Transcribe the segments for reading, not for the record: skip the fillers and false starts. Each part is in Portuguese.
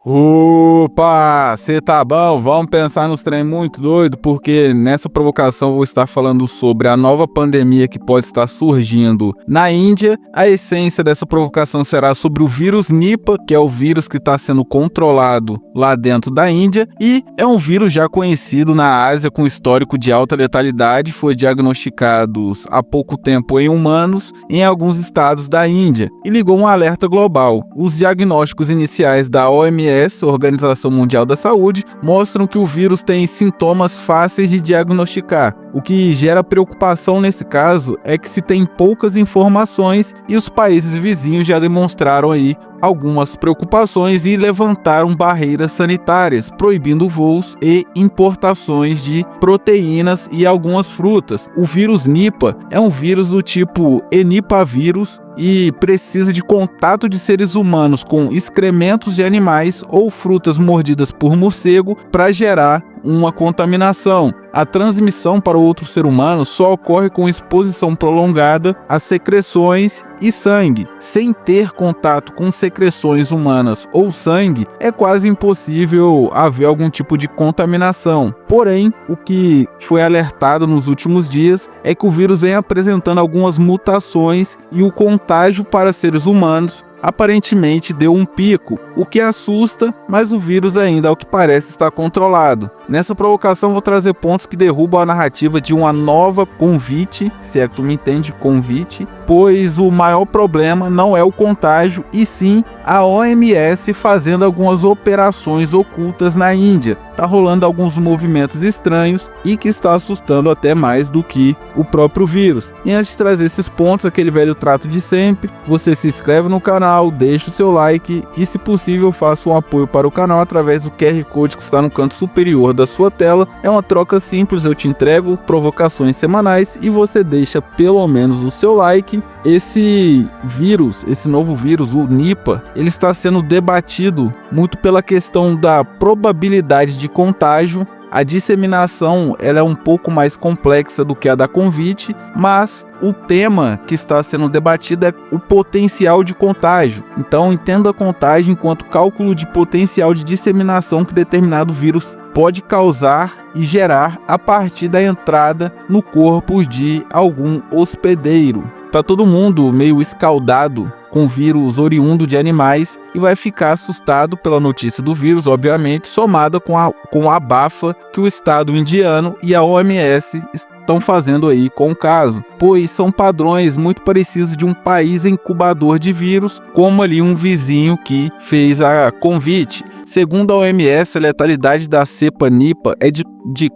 Opa, cê tá bom? Vamos pensar nos trem muito doido, porque nessa provocação eu vou estar falando sobre a nova pandemia que pode estar surgindo na Índia. A essência dessa provocação será sobre o vírus Nipah, que é o vírus que está sendo controlado lá dentro da Índia, e é um vírus já conhecido na Ásia com histórico de alta letalidade, foi diagnosticado há pouco tempo em humanos em alguns estados da Índia e ligou um alerta global. Os diagnósticos iniciais da OMS, Organização Mundial da Saúde, mostram que o vírus tem sintomas fáceis de diagnosticar. O que gera preocupação nesse caso é que se tem poucas informações e os países vizinhos já demonstraram aí algumas preocupações e levantaram barreiras sanitárias, proibindo voos e importações de proteínas e algumas frutas. O vírus Nipah é um vírus do tipo Enipavírus e precisa de contato de seres humanos com excrementos de animais ou frutas mordidas por morcego para gerar uma contaminação. A transmissão para outro ser humano só ocorre com exposição prolongada a secreções e sangue. Sem ter contato com secreções humanas ou sangue, é quase impossível haver algum tipo de contaminação. Porém, o que foi alertado nos últimos dias é que o vírus vem apresentando algumas mutações e o contágio para seres humanos aparentemente deu um pico, o que assusta, mas o vírus ainda, ao que parece, está controlado. Nessa provocação vou trazer pontos que derrubam a narrativa de uma nova convite, se é que tu me entende, convite, pois o maior problema não é o contágio, e sim a OMS fazendo algumas operações ocultas na Índia. Tá rolando alguns movimentos estranhos e que está assustando até mais do que o próprio vírus. E antes de trazer esses pontos, aquele velho trato de sempre, você se inscreve no canal, deixa o seu like e, se possível, faça um apoio para o canal através do QR Code que está no canto superior da sua tela. É uma troca simples, eu te entrego provocações semanais e você deixa pelo menos o seu like. Esse vírus, esse novo vírus, o Nipah, ele está sendo debatido muito pela questão da probabilidade de contágio. A disseminação ela é um pouco mais complexa do que a da convite, mas o tema que está sendo debatido é o potencial de contágio. Então entenda a contágio enquanto cálculo de potencial de disseminação que determinado vírus pode causar e gerar a partir da entrada no corpo de algum hospedeiro. Tá todo mundo meio escaldado com vírus oriundo de animais e vai ficar assustado pela notícia do vírus, obviamente, somada com a abafa que o Estado indiano e a OMS estão fazendo aí com o caso, pois são padrões muito parecidos de um país incubador de vírus, como ali um vizinho que fez a convite. Segundo a OMS, a letalidade da cepa Nipah é de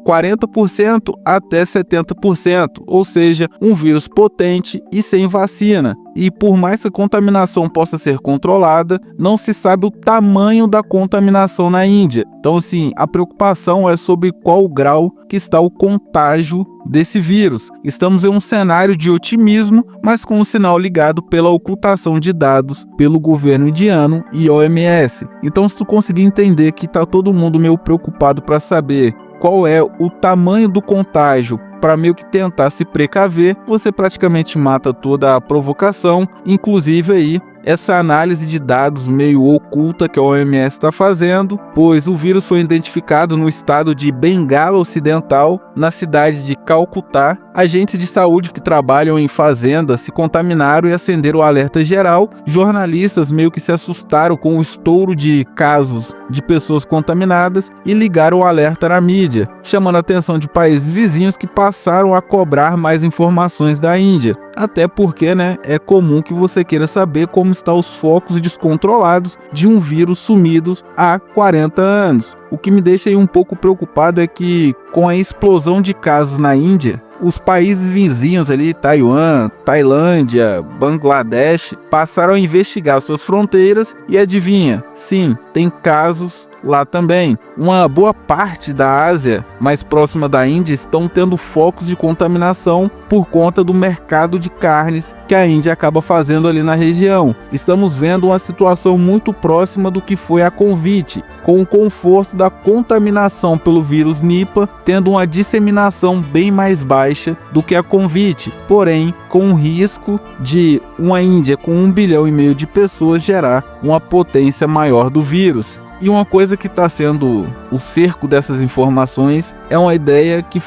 40% até 70%, ou seja, um vírus potente e sem vacina. E por mais que a contaminação possa ser controlada, não se sabe o tamanho da contaminação na Índia. Então, assim, a preocupação é sobre qual grau que está o contágio desse vírus. Estamos em um cenário de otimismo, mas com um sinal ligado pela ocultação de dados pelo governo indiano e OMS. Então, se tu conseguir entender que está todo mundo meio preocupado para saber qual é o tamanho do contágio, para meio que tentar se precaver, você praticamente mata toda a provocação, inclusive aí essa análise de dados meio oculta que a OMS está fazendo, pois o vírus foi identificado no estado de Bengala Ocidental, na cidade de Calcutá. Agentes de saúde que trabalham em fazendas se contaminaram e acenderam o alerta geral. Jornalistas meio que se assustaram com o estouro de casos de pessoas contaminadas e ligaram o alerta na mídia, chamando a atenção de países vizinhos que passaram a cobrar mais informações da Índia. Até porque, né, é comum que você queira saber como estão os focos descontrolados de um vírus sumido há 40 anos. O que me deixa aí um pouco preocupado é que, com a explosão de casos na Índia, os países vizinhos ali, Taiwan, Tailândia, Bangladesh, passaram a investigar suas fronteiras e adivinha, sim, tem casos lá também. Uma boa parte da Ásia, mais próxima da Índia, estão tendo focos de contaminação por conta do mercado de carnes que a Índia acaba fazendo ali na região. Estamos vendo uma situação muito próxima do que foi a convite, com o conforto da contaminação pelo vírus Nipah, tendo uma disseminação bem mais baixa do que a convite, porém com o risco de uma Índia com 1,5 bilhão de pessoas gerar uma potência maior do vírus. E uma coisa que está sendo o cerco dessas informações é uma ideia que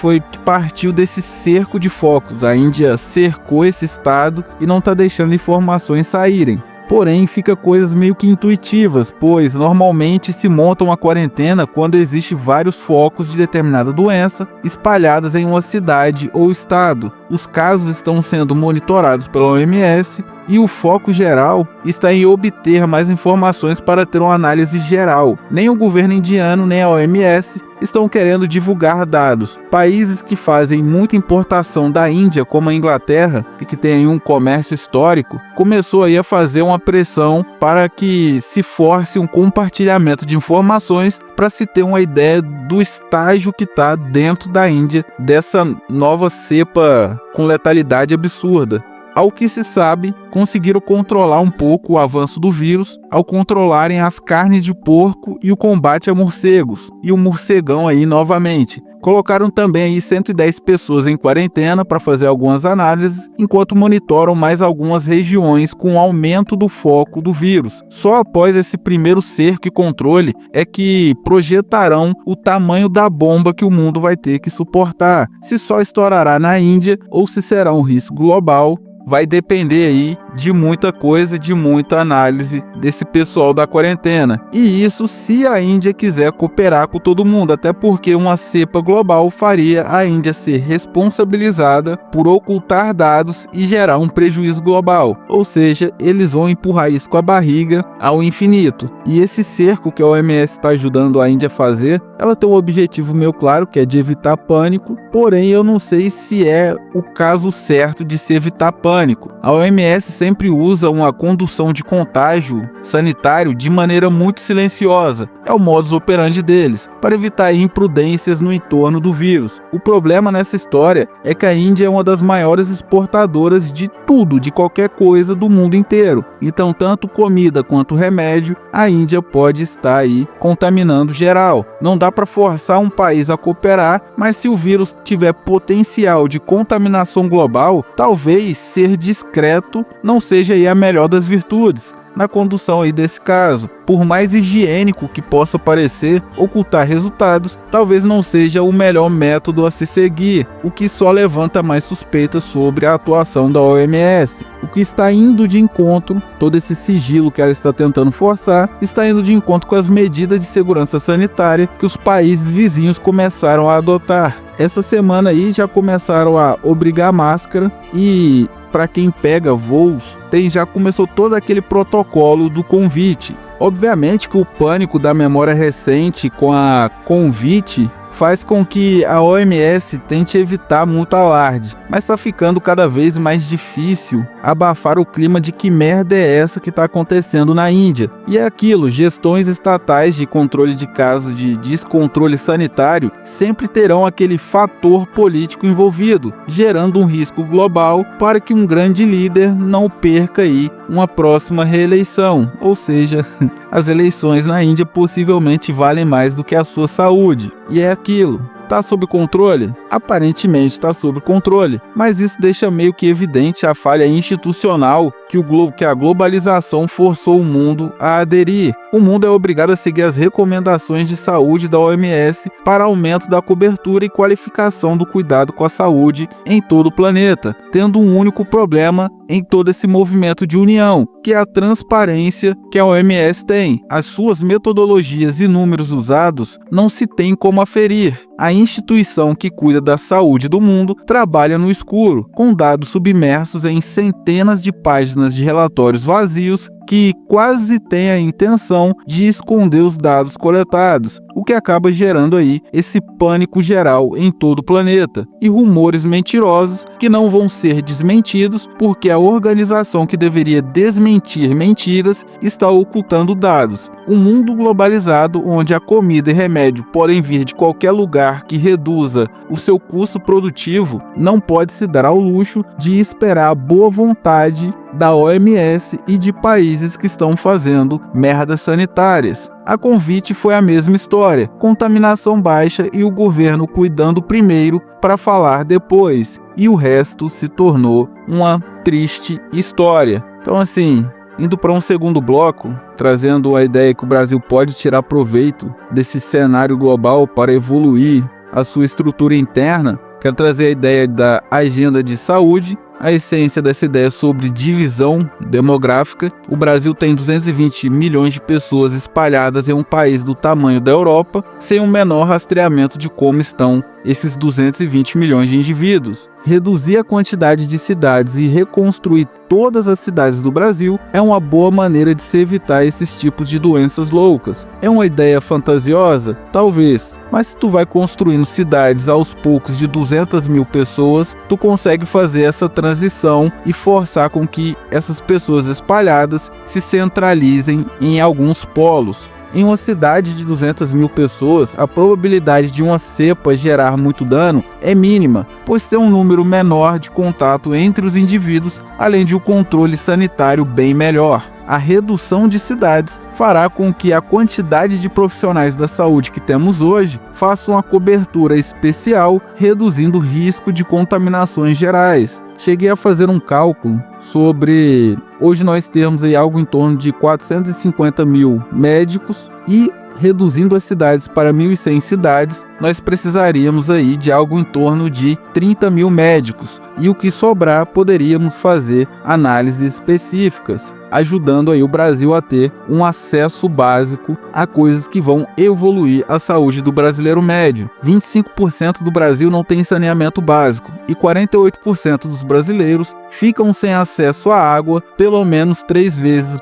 partiu desse cerco de focos. A Índia cercou esse estado e não está deixando informações saírem. Porém, fica coisas meio que intuitivas, pois normalmente se monta uma quarentena quando existe vários focos de determinada doença espalhadas em uma cidade ou estado. Os casos estão sendo monitorados pela OMS e o foco geral está em obter mais informações para ter uma análise geral. Nem o governo indiano nem a OMS estão querendo divulgar dados. Países que fazem muita importação da Índia, como a Inglaterra, e que tem aí um comércio histórico, começou aí a fazer uma pressão para que se force um compartilhamento de informações para se ter uma ideia do estágio que está dentro da Índia dessa nova cepa com letalidade absurda. Ao que se sabe, conseguiram controlar um pouco o avanço do vírus ao controlarem as carnes de porco e o combate a morcegos, e o morcegão aí novamente. Colocaram também aí 110 pessoas em quarentena para fazer algumas análises, enquanto monitoram mais algumas regiões com aumento do foco do vírus. Só após esse primeiro cerco e controle é que projetarão o tamanho da bomba que o mundo vai ter que suportar. Se só estourará na Índia ou se será um risco global, vai depender aí de muita coisa, de muita análise desse pessoal da quarentena. E isso se a Índia quiser cooperar com todo mundo, até porque uma cepa global faria a Índia ser responsabilizada por ocultar dados e gerar um prejuízo global. Ou seja, eles vão empurrar isso com a barriga ao infinito. E esse cerco que a OMS está ajudando a Índia a fazer, ela tem um objetivo meio claro, que é de evitar pânico, porém eu não sei se é o caso certo de se evitar pânico. A OMS sempre usa uma condução de contágio sanitário de maneira muito silenciosa. É o modus operandi deles, para evitar imprudências no entorno do vírus. O problema nessa história é que a Índia é uma das maiores exportadoras de tudo, de qualquer coisa do mundo inteiro. Então, tanto comida quanto remédio, a Índia pode estar aí contaminando geral. Não dá para forçar um país a cooperar, mas se o vírus tiver potencial de contaminação global, talvez ser discreto não seja aí a melhor das virtudes na condução aí desse caso. Por mais higiênico que possa parecer, ocultar resultados talvez não seja o melhor método a se seguir, o que só levanta mais suspeitas sobre a atuação da OMS. O que está indo de encontro, todo esse sigilo que ela está tentando forçar, está indo de encontro com as medidas de segurança sanitária que os países vizinhos começaram a adotar. Essa semana aí já começaram a obrigar máscara e para quem pega voos, já começou todo aquele protocolo do convite. Obviamente que o pânico da memória recente com a convite faz com que a OMS tente evitar muito alarde, mas está ficando cada vez mais difícil abafar o clima de que merda é essa que está acontecendo na Índia. E é aquilo, gestões estatais de controle de casos de descontrole sanitário sempre terão aquele fator político envolvido, gerando um risco global para que um grande líder não perca aí uma próxima reeleição. Ou seja, as eleições na Índia possivelmente valem mais do que a sua saúde. E é aquilo. Está sob controle? Aparentemente está sob controle, mas isso deixa meio que evidente a falha institucional que a globalização forçou o mundo a aderir. O mundo é obrigado a seguir as recomendações de saúde da OMS para aumento da cobertura e qualificação do cuidado com a saúde em todo o planeta, tendo um único problema em todo esse movimento de união, que é a transparência que a OMS tem. As suas metodologias e números usados não se tem como aferir. A instituição que cuida da saúde do mundo trabalha no escuro, com dados submersos em centenas de páginas de relatórios vazios que quase têm a intenção de esconder os dados coletados, o que acaba gerando aí esse pânico geral em todo o planeta e rumores mentirosos que não vão ser desmentidos porque a organização que deveria desmentir mentiras está ocultando dados. Um mundo globalizado onde a comida e remédio podem vir de qualquer lugar que reduza o seu custo produtivo não pode se dar ao luxo de esperar a boa vontade da OMS e de países que estão fazendo merdas sanitárias. A convite foi a mesma história, contaminação baixa e o governo cuidando primeiro para falar depois, e o resto se tornou uma triste história. Então assim, Indo para um segundo bloco, trazendo a ideia que o Brasil pode tirar proveito desse cenário global para evoluir a sua estrutura interna, quero trazer a ideia da agenda de saúde, a essência dessa ideia sobre divisão demográfica. O Brasil tem 220 milhões de pessoas espalhadas em um país do tamanho da Europa, sem um menor rastreamento de como estão esses 220 milhões de indivíduos. Reduzir a quantidade de cidades e reconstruir todas as cidades do Brasil é uma boa maneira de se evitar esses tipos de doenças loucas. É uma ideia fantasiosa? Talvez. Mas se tu vai construindo cidades aos poucos de 200 mil pessoas, tu consegue fazer essa transição e forçar com que essas pessoas espalhadas se centralizem em alguns polos. Em uma cidade de 200 mil pessoas, a probabilidade de uma cepa gerar muito dano é mínima, pois tem um número menor de contato entre os indivíduos, além de um controle sanitário bem melhor. A redução de cidades fará com que a quantidade de profissionais da saúde que temos hoje faça uma cobertura especial, reduzindo o risco de contaminações gerais. Cheguei a fazer um cálculo sobre hoje nós temos aí algo em torno de 450 mil médicos e reduzindo as cidades para 1.100 cidades, nós precisaríamos aí de algo em torno de 30 mil médicos e o que sobrar poderíamos fazer análises específicas, ajudando aí o Brasil a ter um acesso básico a coisas que vão evoluir a saúde do brasileiro médio. 25% do Brasil não tem saneamento básico e 48% dos brasileiros ficam sem acesso à água pelo menos 3 vezes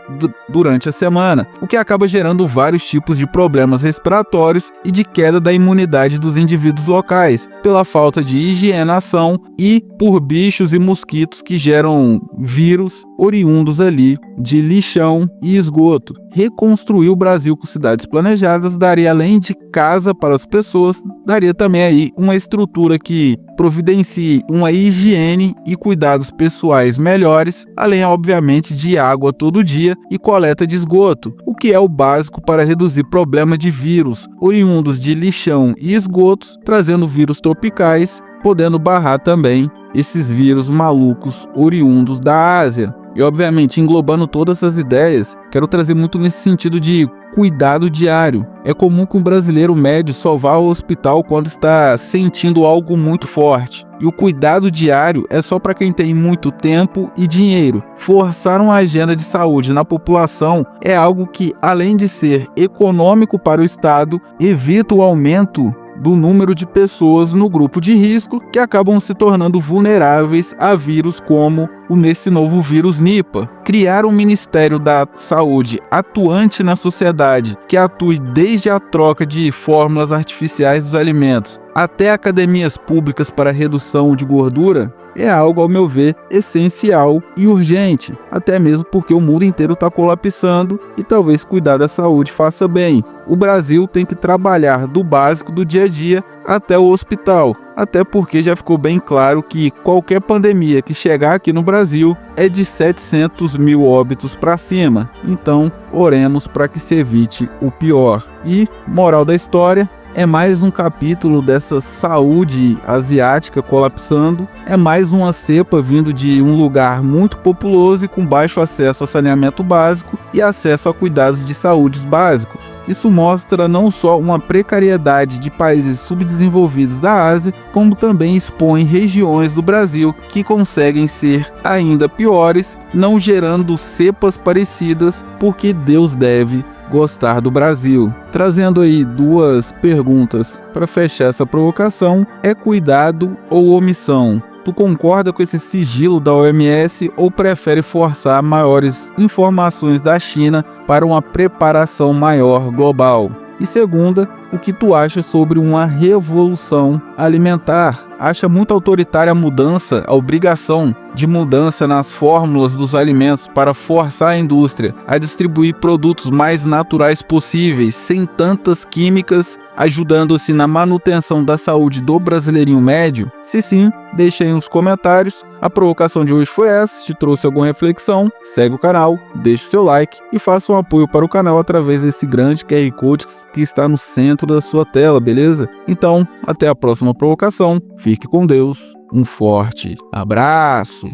durante a semana, o que acaba gerando vários tipos de problemas respiratórios e de queda da imunidade dos indivíduos locais, pela falta de higienização e por bichos e mosquitos que geram vírus oriundos ali de lixão e esgoto. Reconstruir o Brasil com cidades planejadas daria, além de casa para as pessoas, daria também aí uma estrutura que providencie uma higiene e cuidados pessoais melhores, além obviamente de água todo dia e coleta de esgoto, o que é o básico para reduzir problema de vírus oriundos de lixão e esgotos, trazendo vírus tropicais, podendo barrar também esses vírus malucos oriundos da Ásia. E obviamente, englobando todas essas ideias, quero trazer muito nesse sentido de cuidado diário. É comum que um brasileiro médio só vá ao hospital quando está sentindo algo muito forte. E o cuidado diário é só para quem tem muito tempo e dinheiro. Forçar uma agenda de saúde na população é algo que, além de ser econômico para o Estado, evita o aumento do número de pessoas no grupo de risco que acabam se tornando vulneráveis a vírus como nesse novo vírus Nipah. Criar um Ministério da Saúde atuante na sociedade, que atue desde a troca de fórmulas artificiais dos alimentos até academias públicas para redução de gordura, é algo, ao meu ver, essencial e urgente, até mesmo porque o mundo inteiro está colapsando e talvez cuidar da saúde faça bem. O Brasil tem que trabalhar do básico do dia a dia até o hospital, até porque já ficou bem claro que qualquer pandemia que chegar aqui no Brasil é de 700 mil óbitos para cima. Então, oremos para que se evite o pior. E, moral da história, é mais um capítulo dessa saúde asiática colapsando, é mais uma cepa vindo de um lugar muito populoso e com baixo acesso a saneamento básico e acesso a cuidados de saúde básicos. Isso mostra não só uma precariedade de países subdesenvolvidos da Ásia, como também expõe regiões do Brasil que conseguem ser ainda piores, não gerando cepas parecidas, porque Deus deve gostar do Brasil. Trazendo aí 2 perguntas para fechar essa provocação: é cuidado ou omissão? Tu concorda com esse sigilo da OMS ou prefere forçar maiores informações da China para uma preparação maior global? E segunda, o que tu acha sobre uma revolução alimentar? Acha muito autoritária a mudança, a obrigação de mudança nas fórmulas dos alimentos para forçar a indústria a distribuir produtos mais naturais possíveis, sem tantas químicas, ajudando-se na manutenção da saúde do brasileirinho médio? Se sim, deixa aí nos comentários. A provocação de hoje foi essa. Se te trouxe alguma reflexão, segue o canal, deixa o seu like e faça um apoio para o canal através desse grande QR Code que está no centro da sua tela, beleza? Então, até a próxima provocação. Fique com Deus. Um forte abraço!